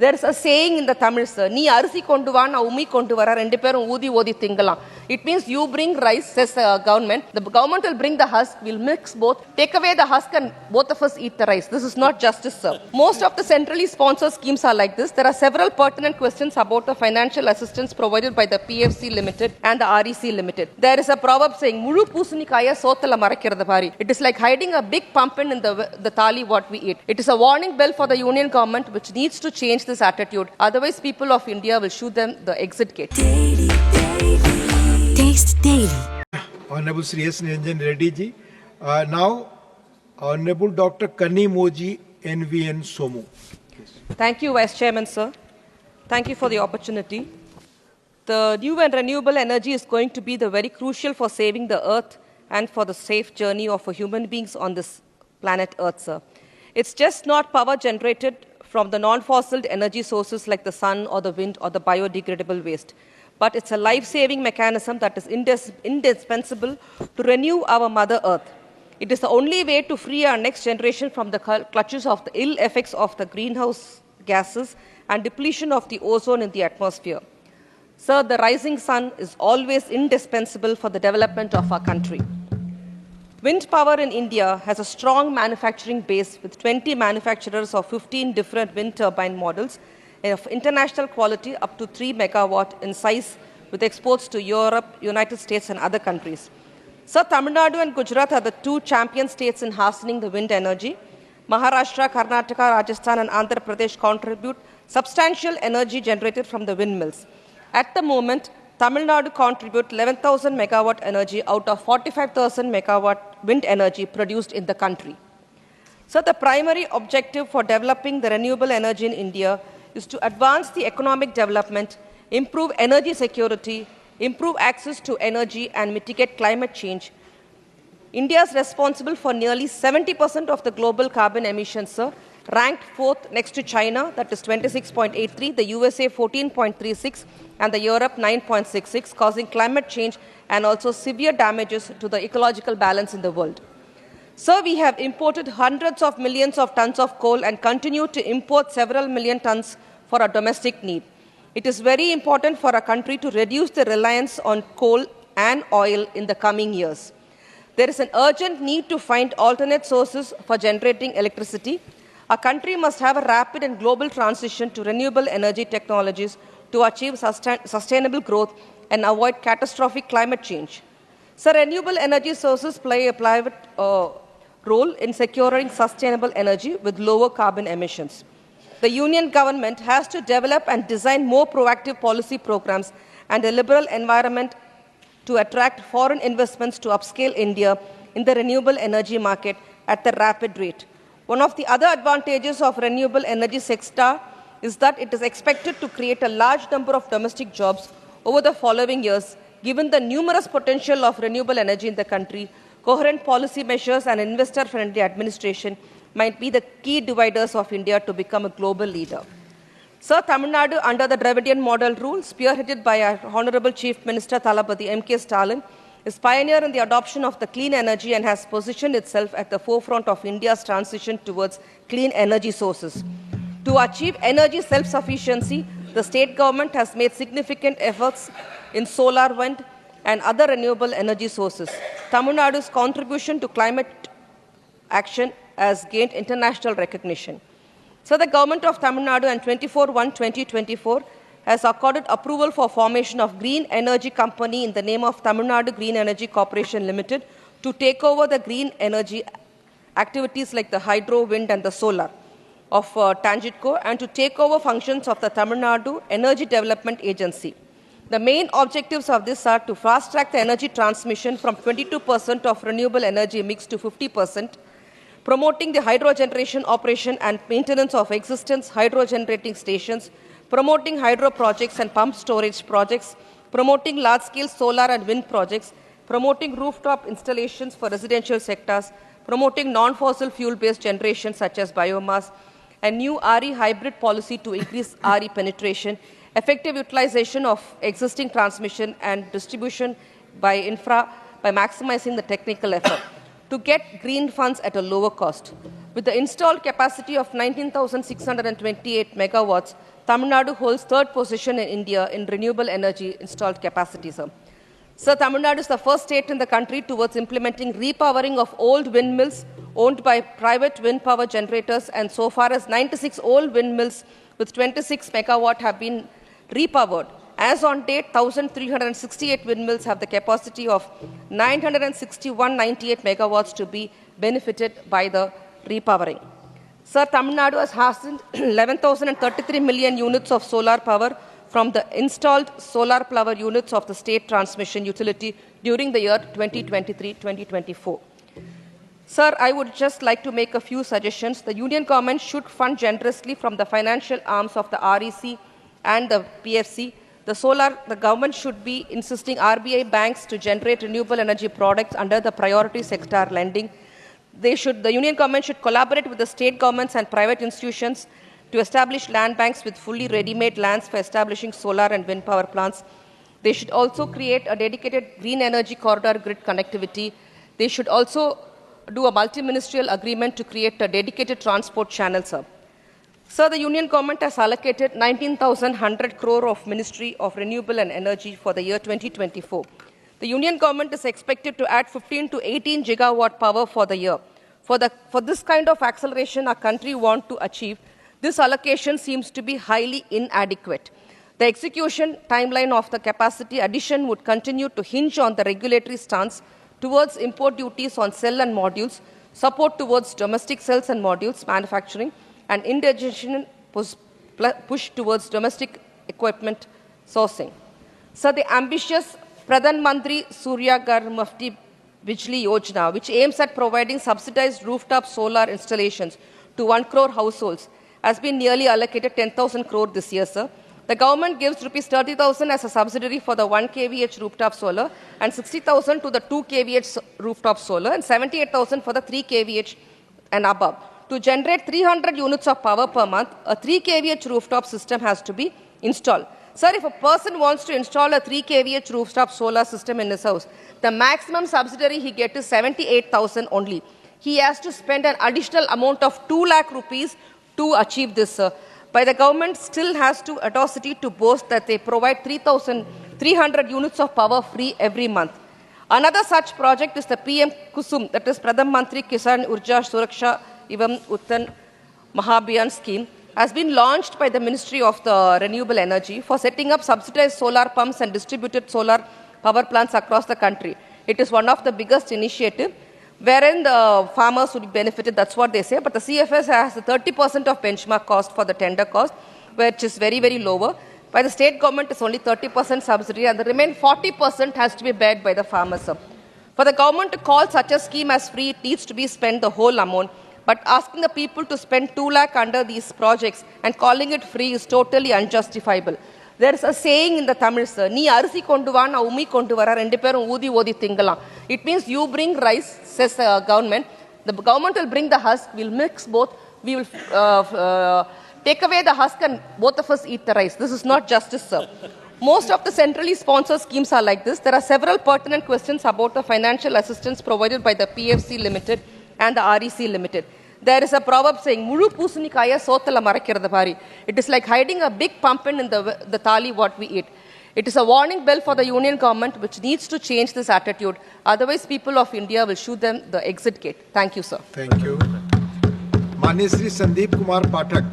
There is a saying in the Tamil, sir, "Nee arsi kondu va na umi kondu vara rendu perum oodi oodi tingalam." It means you bring rice, says the government. The government will bring the husk, we'll mix both, take away the husk and both of us eat the rice. This is not justice, sir. Most of the centrally sponsored schemes are like this. There are several pertinent questions about the financial assistance provided by the PFC Limited and the REC Limited. There is a proverb saying, "Mulu pusunikaya sothala marakkiradhu pari." It is like hiding a big pumpkin in the thali what we eat. It is a warning bell for the union government which needs to change this attitude. Otherwise, people of India will shoot them the exit gate. Taste Daily. Honorable Sri S. Niranjan Reddy ji. Now, Honorable Dr. Kanimozhi NVN Somu. Thank you, Vice Chairman, sir. Thank you for the opportunity. The new and renewable energy is going to be the very crucial for saving the earth and for the safe journey of human beings on this planet Earth, sir. It's just not power generated from the non-fossil energy sources like the sun or the wind or the biodegradable waste. But it's a life-saving mechanism that is indispensable to renew our Mother Earth. It is the only way to free our next generation from the clutches of the ill effects of the greenhouse gases and depletion of the ozone in the atmosphere. Sir, the rising sun is always indispensable for the development of our country. Wind power in India has a strong manufacturing base with 20 manufacturers of 15 different wind turbine models of international quality up to 3 megawatt in size with exports to Europe, United States and other countries. Sir, Tamil Nadu and Gujarat are the two champion states in hastening the wind energy. Maharashtra, Karnataka, Rajasthan and Andhra Pradesh contribute substantial energy generated from the windmills. At the moment, Tamil Nadu contributes 11,000 megawatt energy out of 45,000 megawatt wind energy produced in the country. So the primary objective for developing the renewable energy in India is to advance the economic development, improve energy security, improve access to energy and mitigate climate change. India is responsible for nearly 70% of the global carbon emissions, sir, ranked fourth next to China, that is 26.83, the USA 14.36, and the Europe 9.66, causing climate change and also severe damages to the ecological balance in the world. So we have imported hundreds of millions of tons of coal and continue to import several million tons for our domestic need. It is very important for our country to reduce the reliance on coal and oil in the coming years. There is an urgent need to find alternate sources for generating electricity. Our country must have a rapid and global transition to renewable energy technologies to achieve sustainable growth and avoid catastrophic climate change. So renewable energy sources play a private role in securing sustainable energy with lower carbon emissions. The union government has to develop and design more proactive policy programs and a liberal environment to attract foreign investments to upscale India in the renewable energy market at a rapid rate. One of the other advantages of renewable energy sector is that it is expected to create a large number of domestic jobs over the following years. Given the numerous potential of renewable energy in the country, coherent policy measures and investor-friendly administration might be the key dividers of India to become a global leader. Sir, Tamil Nadu, under the Dravidian model rule, spearheaded by our Honorable Chief Minister Thalapathy M.K. Stalin, is pioneer in the adoption of the clean energy and has positioned itself at the forefront of India's transition towards clean energy sources. To achieve energy self-sufficiency, the state government has made significant efforts in solar, wind, and other renewable energy sources. Tamil Nadu's contribution to climate action has gained international recognition. So the government of Tamil Nadu on 24/1/2024 has accorded approval for formation of Green Energy Company in the name of Tamil Nadu Green Energy Corporation Limited to take over the green energy activities like the hydro, wind and the solar of Tangitco and to take over functions of the Tamil Nadu Energy Development Agency. The main objectives of this are to fast-track the energy transmission from 22% of renewable energy mix to 50%, promoting the hydro generation operation and maintenance of existing hydro generating stations, promoting hydro projects and pump storage projects, promoting large-scale solar and wind projects, promoting rooftop installations for residential sectors, promoting non-fossil fuel-based generation such as biomass, and new RE hybrid policy to increase RE penetration, effective utilization of existing transmission and distribution by infra by maximizing the technical effort. to get green funds at a lower cost. With the installed capacity of 19,628 megawatts, Tamil Nadu holds third position in India in renewable energy installed capacity, sir. Sir, Tamil Nadu is the first state in the country towards implementing repowering of old windmills owned by private wind power generators, and so far as 96 old windmills with 26 megawatt have been repowered. As on date, 1,368 windmills have the capacity of 961.98 megawatts to be benefited by the repowering. Sir, Tamil Nadu has hastened 11,033 million units of solar power from the installed solar power units of the state transmission utility during the year 2023-2024. Sir, I would just like to make a few suggestions. The Union Government should fund generously from the financial arms of the REC and the PFC. The government should be insisting RBI banks to generate renewable energy products under the priority sector lending. The Union Government should collaborate with the state governments and private institutions to establish land banks with fully ready-made lands for establishing solar and wind power plants. They should also create a dedicated green energy corridor grid connectivity. They should also do a multi-ministerial agreement to create a dedicated transport channel, sir. Sir, the Union Government has allocated 19,100 crore of Ministry of Renewable and Energy for the year 2024. The Union Government is expected to add 15 to 18 gigawatt power for the year. For this kind of acceleration our country wants to achieve, this allocation seems to be highly inadequate. The execution timeline of the capacity addition would continue to hinge on the regulatory stance towards import duties on cell and modules, support towards domestic cells and modules manufacturing, and indigestion push towards domestic equipment sourcing. So the ambitious Pradhan Mantri Surya Ghar Mufti Bijli Yojana, which aims at providing subsidized rooftop solar installations to 1 crore households, has been nearly allocated 10,000 crore this year, sir. The government gives rupees 30,000 as a subsidy for the 1 kVH rooftop solar and 60,000 to the 2 kVH rooftop solar and 78,000 for the 3 kVH and above. To generate 300 units of power per month, a 3 kVH rooftop system has to be installed. Sir, if a person wants to install a 3 kVH rooftop solar system in his house, the maximum subsidy he gets is 78,000 only. He has to spend an additional amount of 2 lakh rupees to achieve this, sir. But the government still has the audacity to boast that they provide 3,300 units of power free every month. Another such project is the PM Kusum, that is Pradhan Mantri Kisan Urja Suraksha Evam Uttan Mahabhiyan scheme, has been launched by the Ministry of the Renewable Energy for setting up subsidized solar pumps and distributed solar power plants across the country. It is one of the biggest initiatives wherein the farmers would be benefited, that's what they say, but the CFS has 30% of benchmark cost for the tender cost, which is very, very lower. By the state government, it's only 30% subsidy, and the remaining 40% has to be bared by the farmers, sir. For the government to call such a scheme as free, it needs to be spent the whole amount, but asking the people to spend 2 lakh under these projects and calling it free is totally unjustifiable. There is a saying in the Tamil, sir, "Nee arisi kondu va, na umi kondu vara, rendu perum oodi oodi tingalam." It means you bring rice, says the government. The government will bring the husk, we'll mix both, we will take away the husk and both of us eat the rice. This is not justice, sir. Most of the centrally sponsored schemes are like this. There are several pertinent questions about the financial assistance provided by the PFC Limited and the REC Limited. There is a proverb saying, "Mulu pusunikaya sothala marakkiradhu pari." It is like hiding a big pumpkin in the thali what we eat. It is a warning bell for the Union Government, which needs to change this attitude. Otherwise, people of India will shoot them the exit gate. Thank you, sir. Thank you. Manya Shri Sandeep Kumar Pathak.